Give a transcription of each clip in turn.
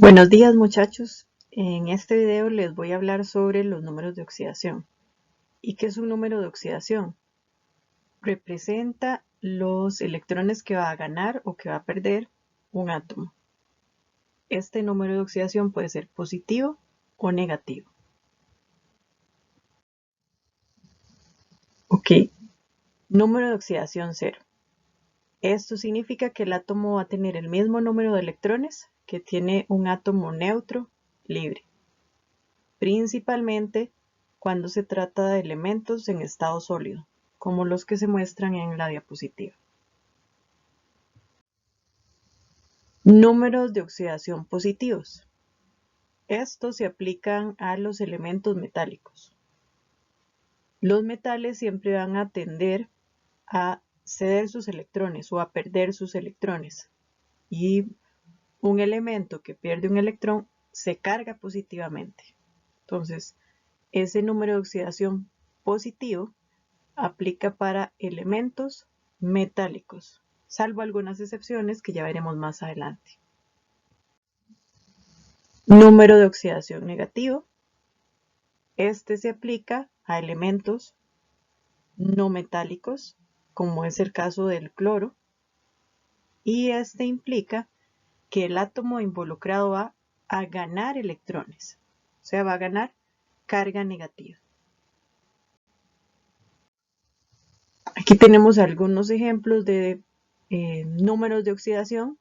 Buenos días muchachos, en este video les voy a hablar sobre los números de oxidación. ¿Y qué es un número de oxidación? Representa los electrones que va a ganar o que va a perder un átomo. Este número de oxidación puede ser positivo o negativo. Ok, número de oxidación 0. Esto significa que el átomo va a tener el mismo número de electrones que tiene un átomo neutro libre. Principalmente cuando se trata de elementos en estado sólido, como los que se muestran en la diapositiva. Números de oxidación positivos. Estos se aplican a los elementos metálicos. Los metales siempre van a tender a ceder sus electrones o a perder sus electrones. Y un elemento que pierde un electrón se carga positivamente. Entonces, ese número de oxidación positivo aplica para elementos metálicos, salvo algunas excepciones que ya veremos más adelante. Número de oxidación negativo. Este se aplica a elementos no metálicos, como es el caso del cloro, y este implica que el átomo involucrado va a ganar electrones, o sea, va a ganar carga negativa. Aquí tenemos algunos ejemplos de números de oxidación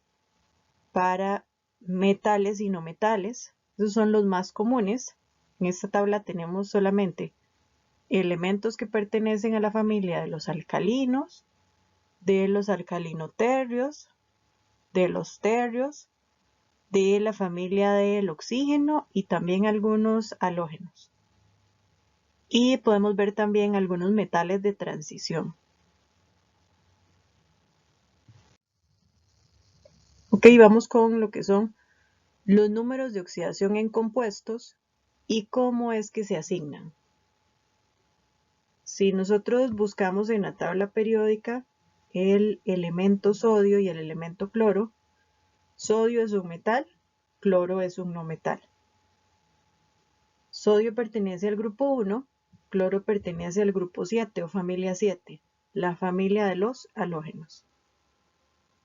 para metales y no metales. Esos son los más comunes. En esta tabla tenemos solamente elementos que pertenecen a la familia de los alcalinos, de los alcalinoterrios, de los terrios, de la familia del oxígeno y también algunos halógenos. Y podemos ver también algunos metales de transición. Ok, vamos con lo que son los números de oxidación en compuestos y cómo es que se asignan. Si nosotros buscamos en la tabla periódica el elemento sodio y el elemento cloro, sodio es un metal, cloro es un no metal. Sodio pertenece al grupo 1, cloro pertenece al grupo 7 o familia 7, la familia de los halógenos.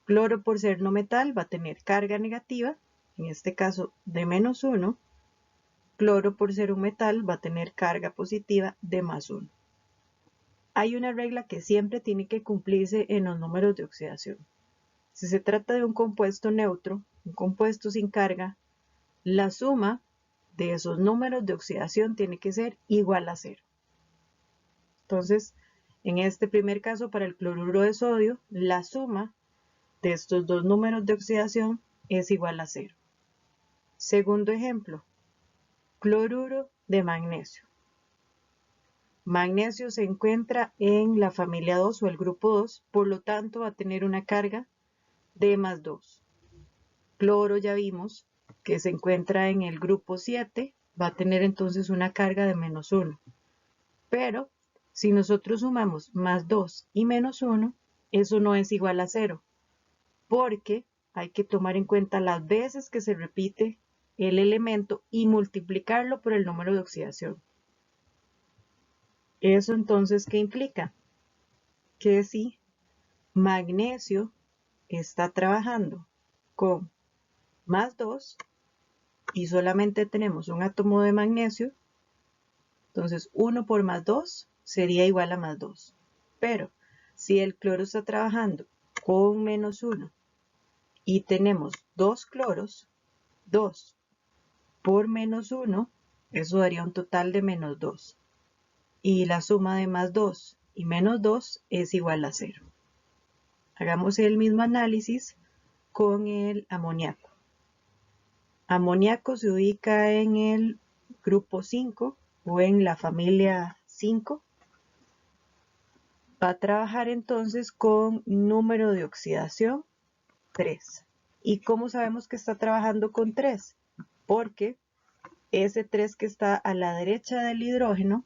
Cloro, por ser no metal, va a tener carga negativa, en este caso de -1. Cloro, por ser un metal, va a tener carga positiva de +1. Hay una regla que siempre tiene que cumplirse en los números de oxidación. Si se trata de un compuesto neutro, un compuesto sin carga, la suma de esos números de oxidación tiene que ser igual a 0. Entonces, en este primer caso, para el cloruro de sodio, la suma de estos dos números de oxidación es igual a 0. Segundo ejemplo, cloruro de magnesio. Magnesio se encuentra en la familia 2 o el grupo 2, por lo tanto va a tener una carga de +2. Cloro ya vimos que se encuentra en el grupo 7, va a tener entonces una carga de -1. Pero si nosotros sumamos +2 y -1, eso no es igual a 0, porque hay que tomar en cuenta las veces que se repite el elemento y multiplicarlo por el número de oxidación. ¿Eso entonces qué implica? Que si magnesio está trabajando con +2 y solamente tenemos un átomo de magnesio, entonces 1 por +2 sería igual a +2. Pero si el cloro está trabajando con -1 y tenemos 2 cloros, 2 por -1, eso daría un total de -2. Y la suma de +2 y -2 es igual a 0. Hagamos el mismo análisis con el amoníaco. Amoníaco se ubica en el grupo 5 o en la familia 5. Va a trabajar entonces con número de oxidación 3. ¿Y cómo sabemos que está trabajando con 3? Porque ese 3 que está a la derecha del hidrógeno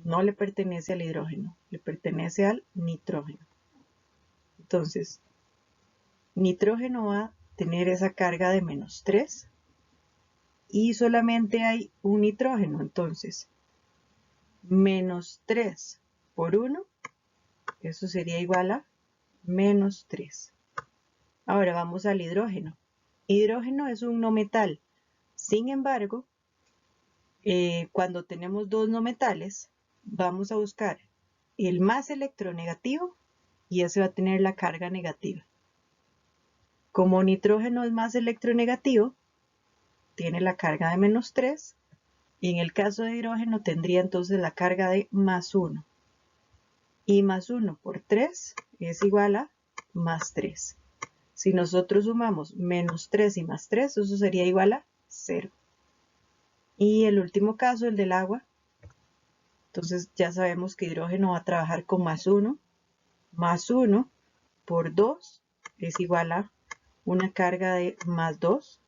no le pertenece al hidrógeno, le pertenece al nitrógeno. Entonces, nitrógeno va a tener esa carga de -3 y solamente hay un nitrógeno. Entonces, menos 3 por 1, eso sería igual a menos 3. Ahora vamos al hidrógeno. Hidrógeno es un no metal. Sin embargo, cuando tenemos dos no metales, vamos a buscar el más electronegativo y ese va a tener la carga negativa. Como nitrógeno es más electronegativo, tiene la carga de menos 3, y en el caso de hidrógeno tendría entonces la carga de más 1. Y más 1 por 3 es igual a más 3. Si nosotros sumamos menos 3 y más 3, eso sería igual a 0. Y el último caso, el del agua. Entonces ya sabemos que hidrógeno va a trabajar con más 1. Más 1 por 2 es igual a una carga de más 2.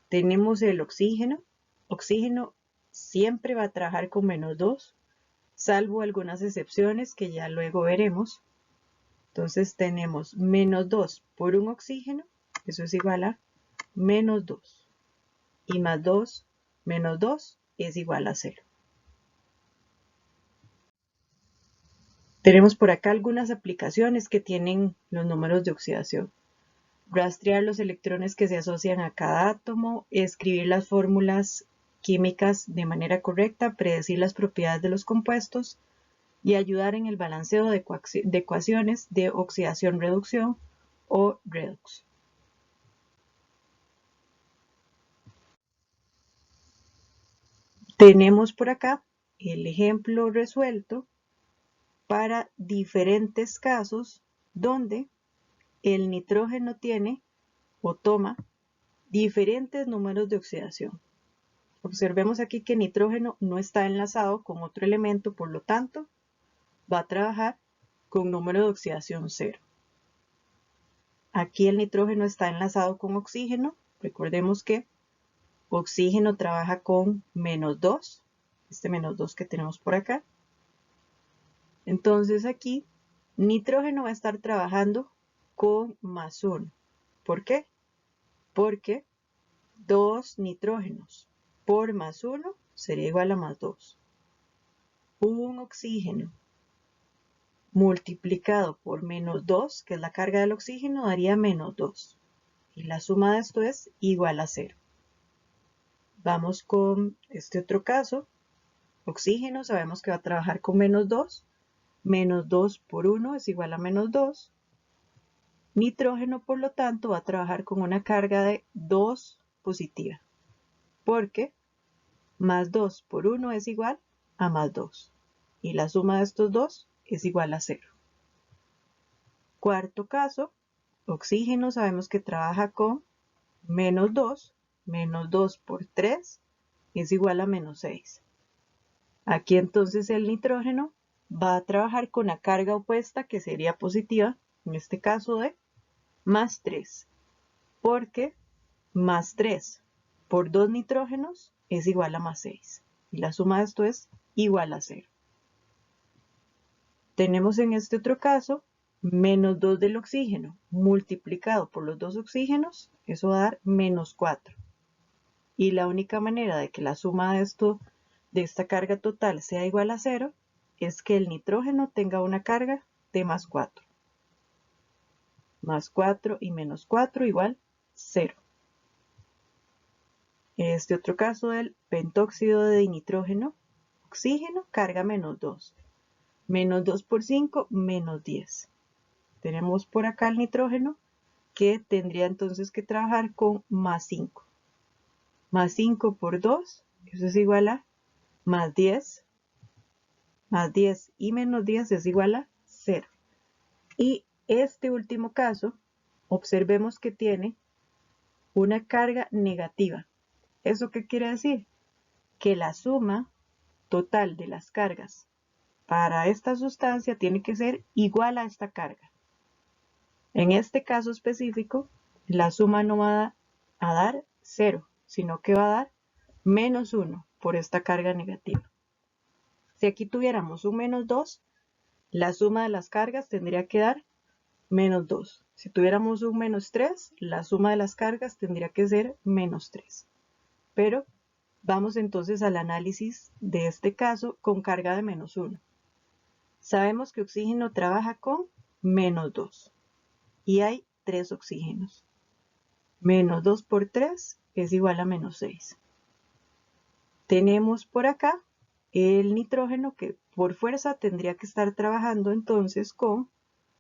Tenemos el oxígeno. Oxígeno siempre va a trabajar con menos 2, salvo algunas excepciones que ya luego veremos. Entonces tenemos menos 2 por un oxígeno, eso es igual a menos 2. Y más 2 menos 2 es igual a 0. Tenemos por acá algunas aplicaciones que tienen los números de oxidación. Rastrear los electrones que se asocian a cada átomo, escribir las fórmulas químicas de manera correcta, predecir las propiedades de los compuestos y ayudar en el balanceo de ecuaciones de oxidación-reducción o redox. Tenemos por acá el ejemplo resuelto para diferentes casos donde el nitrógeno tiene o toma diferentes números de oxidación. Observemos aquí que nitrógeno no está enlazado con otro elemento, por lo tanto, va a trabajar con número de oxidación 0. Aquí el nitrógeno está enlazado con oxígeno. Recordemos que oxígeno trabaja con menos 2, este menos 2 que tenemos por acá. Entonces aquí nitrógeno va a estar trabajando con más 1. ¿Por qué? Porque 2 nitrógenos por más 1 sería igual a más 2. Un oxígeno multiplicado por menos 2, que es la carga del oxígeno, daría menos 2. Y la suma de esto es igual a 0. Vamos con este otro caso. Oxígeno sabemos que va a trabajar con menos 2. Menos 2 por 1 es igual a menos 2. Nitrógeno, por lo tanto, va a trabajar con una carga de 2 positiva. Porque más 2 por 1 es igual a más 2. Y la suma de estos dos es igual a 0. Cuarto caso, oxígeno sabemos que trabaja con menos 2. Menos 2 por 3 es igual a menos 6. Aquí entonces el nitrógeno va a trabajar con la carga opuesta, que sería positiva, en este caso de más 3. Porque más 3 por 2 nitrógenos es igual a más 6. Y la suma de esto es igual a 0. Tenemos en este otro caso menos 2 del oxígeno multiplicado por los dos oxígenos, eso va a dar menos 4. Y la única manera de que la suma de esta carga total sea igual a 0 es que el nitrógeno tenga una carga de más 4. Más 4 y menos 4 igual 0. Este otro caso del pentóxido de dinitrógeno, oxígeno, carga menos 2. Menos 2 por 5, menos 10. Tenemos por acá el nitrógeno que tendría entonces que trabajar con más 5. Más 5 por 2, eso es igual a más 10. Más 10 y menos 10 es igual a 0. Y este último caso, observemos que tiene una carga negativa. ¿Eso qué quiere decir? Que la suma total de las cargas para esta sustancia tiene que ser igual a esta carga. En este caso específico, la suma no va a dar 0, sino que va a dar menos 1 por esta carga negativa. Si aquí tuviéramos un menos 2, la suma de las cargas tendría que dar menos 2. Si tuviéramos un menos 3, la suma de las cargas tendría que ser menos 3. Pero vamos entonces al análisis de este caso con carga de -1. Sabemos que oxígeno trabaja con -2 y hay 3 oxígenos. -2 por 3 es igual a -6. Tenemos por acá el nitrógeno que por fuerza tendría que estar trabajando entonces con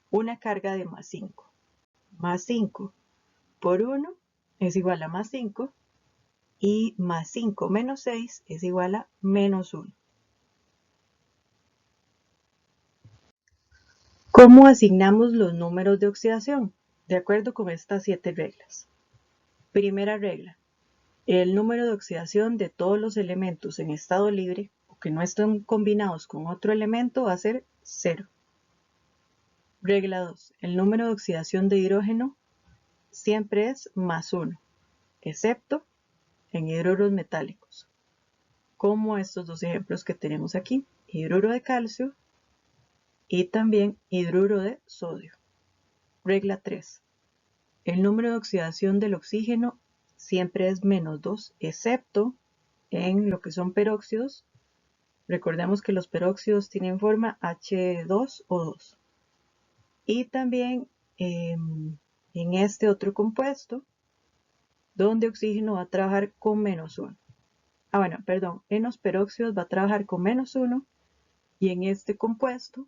una carga de +5. +5 por 1 es igual a +5 y +5 menos 6 es igual a -1. ¿Cómo asignamos los números de oxidación? De acuerdo con estas 7 reglas. Primera regla. El número de oxidación de todos los elementos en estado libre o que no estén combinados con otro elemento va a ser 0. Regla 2. El número de oxidación de hidrógeno siempre es +1, excepto en hidruros metálicos, como estos dos ejemplos que tenemos aquí, hidruro de calcio y también hidruro de sodio. Regla 3. El número de oxidación del oxígeno siempre es -2, excepto en lo que son peróxidos. Recordemos que los peróxidos tienen forma H2O2. Y también en este otro compuesto, donde oxígeno va a trabajar con -1. En los peróxidos va a trabajar con -1 y en este compuesto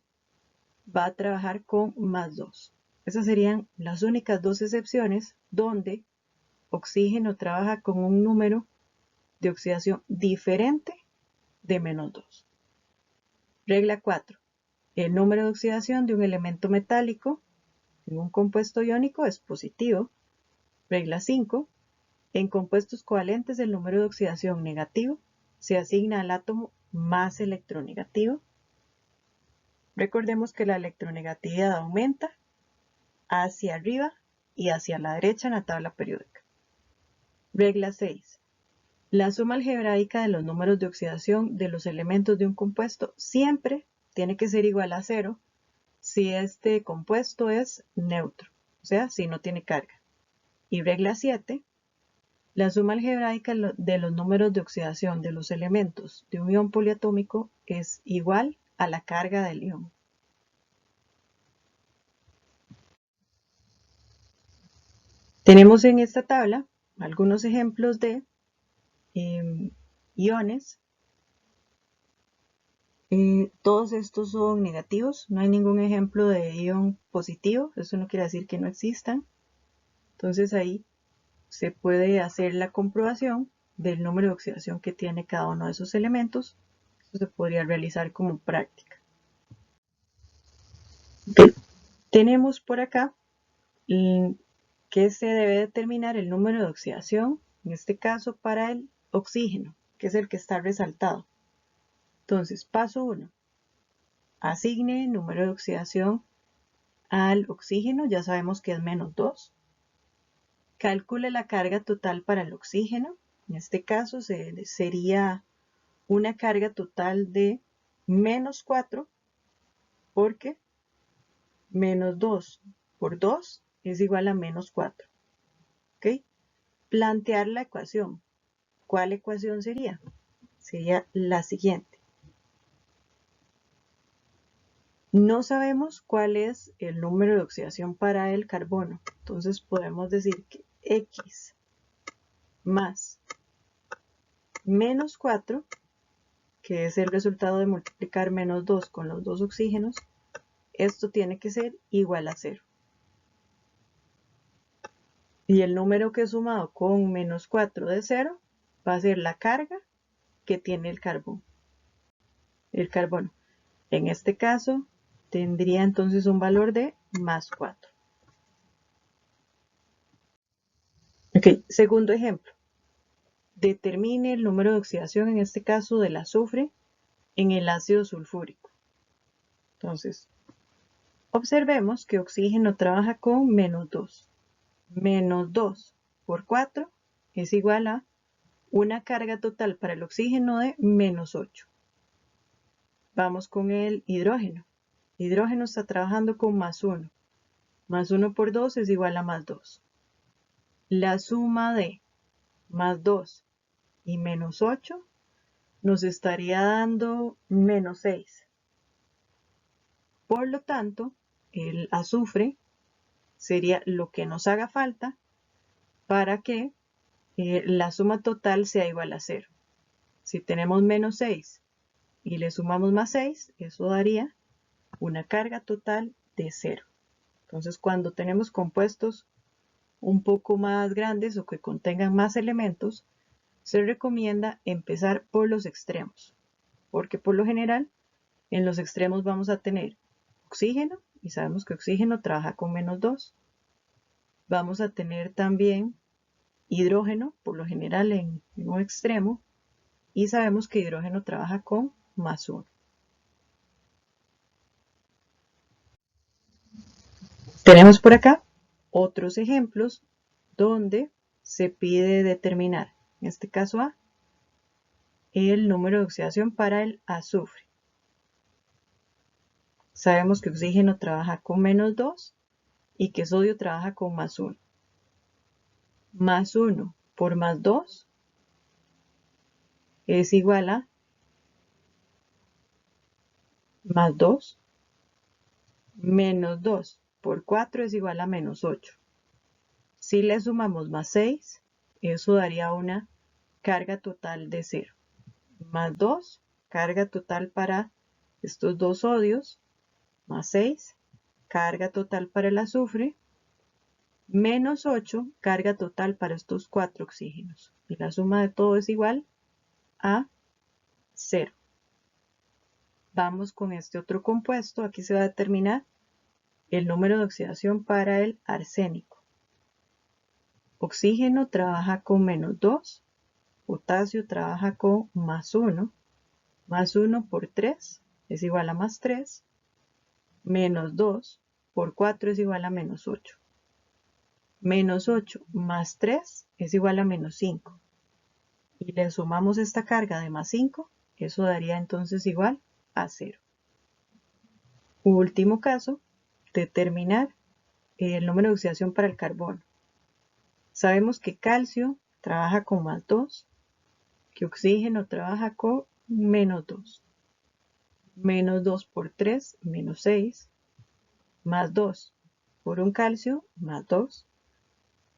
va a trabajar con +2. Esas serían las únicas dos excepciones donde oxígeno trabaja con un número de oxidación diferente de -2. Regla 4. El número de oxidación de un elemento metálico en un compuesto iónico es positivo. Regla 5. En compuestos covalentes el número de oxidación negativo se asigna al átomo más electronegativo. Recordemos que la electronegatividad aumenta hacia arriba y hacia la derecha en la tabla periódica. Regla 6. La suma algebraica de los números de oxidación de los elementos de un compuesto siempre tiene que ser igual a 0 si este compuesto es neutro, o sea, si no tiene carga. Y regla 7. La suma algebraica de los números de oxidación de los elementos de un ion poliatómico es igual a la carga del ion. Tenemos en esta tabla algunos ejemplos de iones. Todos estos son negativos, no hay ningún ejemplo de ion positivo, eso no quiere decir que no existan. Entonces ahí se puede hacer la comprobación del número de oxidación que tiene cada uno de esos elementos. Eso se podría realizar como práctica. Okay. Tenemos por acá que se debe determinar el número de oxidación, en este caso para el oxígeno, que es el que está resaltado. Entonces, paso 1. Asigne número de oxidación al oxígeno, ya sabemos que es -2. Calcule la carga total para el oxígeno. En este caso sería una carga total de -4, porque -2 por 2 es igual a -4. ¿Ok? Plantear la ecuación. ¿Cuál ecuación sería? Sería la siguiente. No sabemos cuál es el número de oxidación para el carbono. Entonces podemos decir que X más -4, que es el resultado de multiplicar -2 con los dos oxígenos, esto tiene que ser igual a 0. Y el número que es sumado con -4 de 0 va a ser la carga que tiene el carbono. En este caso tendría entonces un valor de +4. Ok, segundo ejemplo. Determine el número de oxidación, en este caso del azufre, en el ácido sulfúrico. Entonces, observemos que oxígeno trabaja con -2. -2 por 4 es igual a una carga total para el oxígeno de -8. Vamos con el hidrógeno. Hidrógeno está trabajando con +1. +1 por 2 es igual a +2. La suma de +2 y menos 8 nos estaría dando menos 6. Por lo tanto, el azufre sería lo que nos haga falta para que la suma total sea igual a 0. Si tenemos menos 6 y le sumamos más 6, eso daría una carga total de 0. Entonces, cuando tenemos compuestos un poco más grandes o que contengan más elementos, se recomienda empezar por los extremos, porque por lo general en los extremos vamos a tener oxígeno, y sabemos que oxígeno trabaja con menos 2. Vamos a tener también hidrógeno, por lo general en un extremo, y sabemos que hidrógeno trabaja con más 1. Tenemos por acá otros ejemplos donde se pide determinar, en este caso A, el número de oxidación para el azufre. Sabemos que oxígeno trabaja con menos 2 y que sodio trabaja con más 1. Más 1 por más 2 es igual a más 2. Menos 2 por 4 es igual a menos 8. Si le sumamos más 6, eso daría una carga total de 0. Más 2, carga total para estos dos sodios, más 6, carga total para el azufre, menos 8, carga total para estos 4 oxígenos. Y la suma de todo es igual a 0. Vamos con este otro compuesto. Aquí se va a determinar el número de oxidación para el arsénico. Oxígeno trabaja con menos 2, potasio trabaja con más 1, más 1 por 3 es igual a más 3, menos 2 por 4 es igual a menos 8. Menos 8 más 3 es igual a menos 5. Y le sumamos esta carga de más 5, eso daría entonces igual a 0. Último caso, determinar el número de oxidación para el carbono. Sabemos que calcio trabaja con más 2, que oxígeno trabaja con menos 2. Menos 2 por 3, menos 6, más 2 por un calcio, más 2.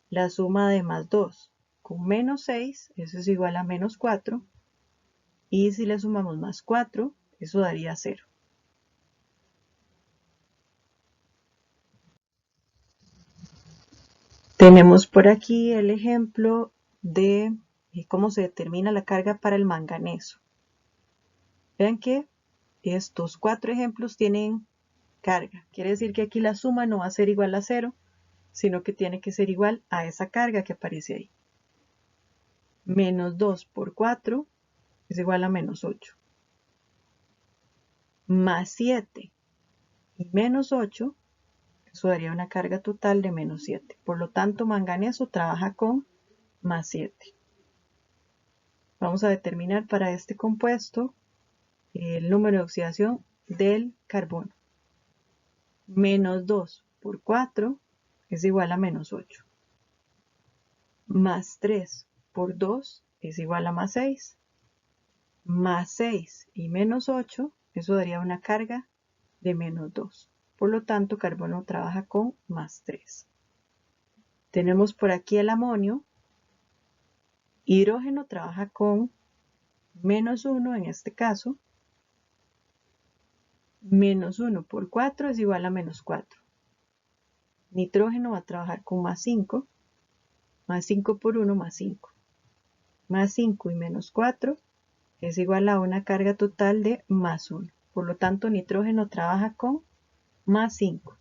La suma de más 2 con menos 6, eso es igual a menos 4. Y si le sumamos más 4, eso daría 0. Tenemos por aquí el ejemplo de cómo se determina la carga para el manganeso. Vean que estos 4 ejemplos tienen carga. Quiere decir que aquí la suma no va a ser igual a 0, sino que tiene que ser igual a esa carga que aparece ahí. Menos 2 por 4 es igual a menos 8. Más 7 y menos 8, eso daría una carga total de menos 7. Por lo tanto, manganeso trabaja con más 7. Vamos a determinar para este compuesto el número de oxidación del carbono. Menos 2 por 4 es igual a menos 8. Más 3 por 2 es igual a más 6. Más 6 y menos 8, eso daría una carga de menos 2. Por lo tanto, carbono trabaja con más 3. Tenemos por aquí el amonio. Hidrógeno trabaja con menos 1 en este caso. Menos 1 por 4 es igual a menos 4. Nitrógeno va a trabajar con más 5. Más 5 por 1 más 5. Más 5 y menos 4 es igual a una carga total de más 1. Por lo tanto, nitrógeno trabaja con más 5.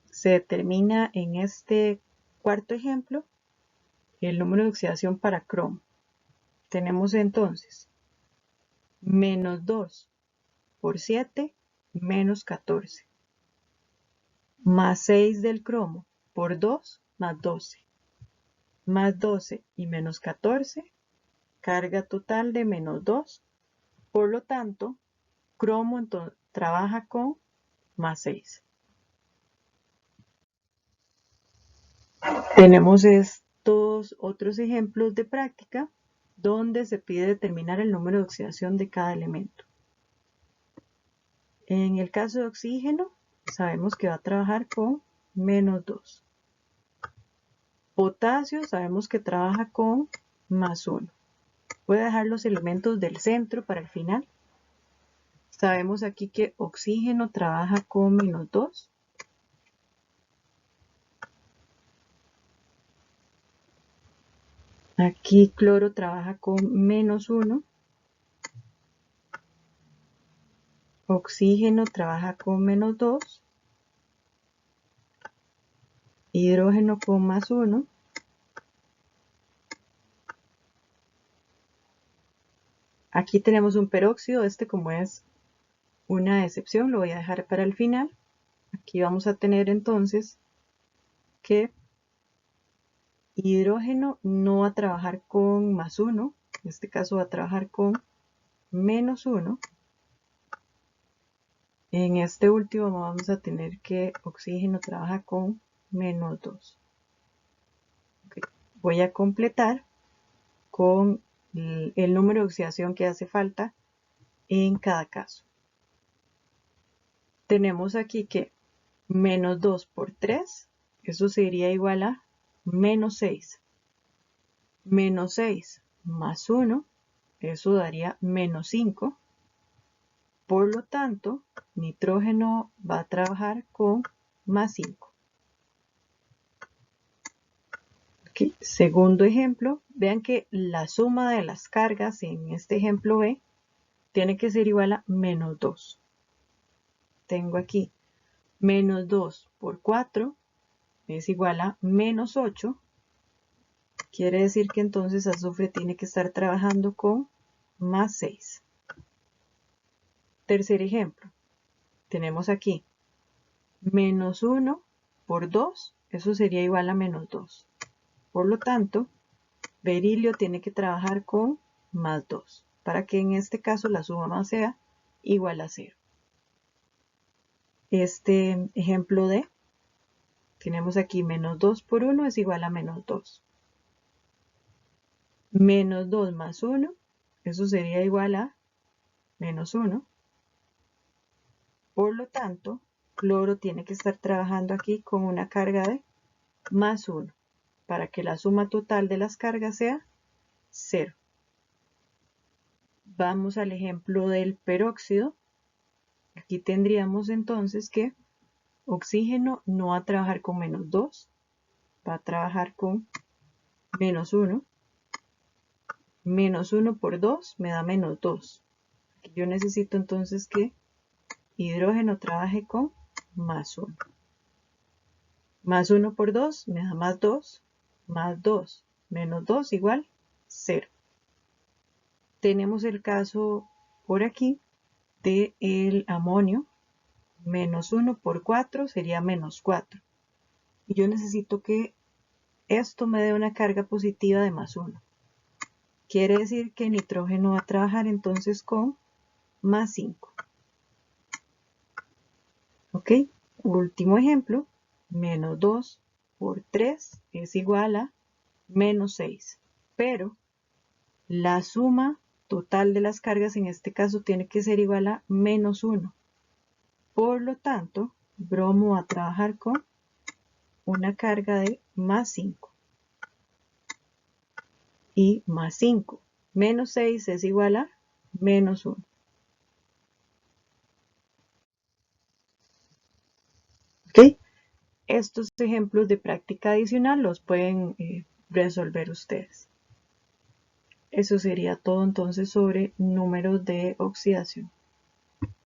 Se determina en este cuarto ejemplo el número de oxidación para cromo. Tenemos entonces menos 2 por 7 menos 14. Más 6 del cromo por 2 más 12. Más 12 y menos 14, carga total de menos 2. Por lo tanto, cromo trabaja con más 6. Tenemos estos otros ejemplos de práctica donde se pide determinar el número de oxidación de cada elemento. En el caso de oxígeno, sabemos que va a trabajar con -2. Potasio, sabemos que trabaja con +1. Voy a dejar los elementos del centro para el final. Sabemos aquí que oxígeno trabaja con -2. Aquí cloro trabaja con -1. Oxígeno trabaja con -2. Hidrógeno con +1. Aquí tenemos un peróxido, como es una excepción, lo voy a dejar para el final. Aquí vamos a tener entonces que hidrógeno no va a trabajar con +1, en este caso va a trabajar con -1. En este último vamos a tener que oxígeno trabaja con -2. Okay. Voy a completar con el número de oxidación que hace falta en cada caso. Tenemos aquí que -2 por 3, eso sería igual a -6. -6 más 1, eso daría -5. Por lo tanto, nitrógeno va a trabajar con +5. Okay. Segundo ejemplo, vean que la suma de las cargas en este ejemplo B tiene que ser igual a -2. Tengo aquí -2 por 4 es igual a -8. Quiere decir que entonces azufre tiene que estar trabajando con +6. Tercer ejemplo, tenemos aquí -1 por 2, eso sería igual a -2. Por lo tanto, berilio tiene que trabajar con +2, para que en este caso la suma sea igual a 0. Este ejemplo D, tenemos aquí -2 por 1 es igual a -2. -2 más 1, eso sería igual a -1. Por lo tanto, cloro tiene que estar trabajando aquí con una carga de +1, para que la suma total de las cargas sea 0. Vamos al ejemplo del peróxido. Aquí tendríamos entonces que oxígeno no va a trabajar con -2, va a trabajar con -1. -1 por 2 me da -2. Yo necesito entonces que hidrógeno trabaje con +1. +1 por 2 me da +2, +2 menos 2 igual 0. Tenemos el caso por aquí del amonio. -1 por 4 sería -4. Y yo necesito que esto me dé una carga positiva de +1. Quiere decir que nitrógeno va a trabajar entonces con +5. Ok, último ejemplo, -2 por 3 es igual a -6. Pero la suma total de las cargas en este caso tiene que ser igual a -1. Por lo tanto, bromo va a trabajar con una carga de +5. Y +5 menos 6 es igual a -1. ¿Ok? Estos ejemplos de práctica adicional los pueden resolver ustedes. Eso sería todo entonces sobre números de oxidación.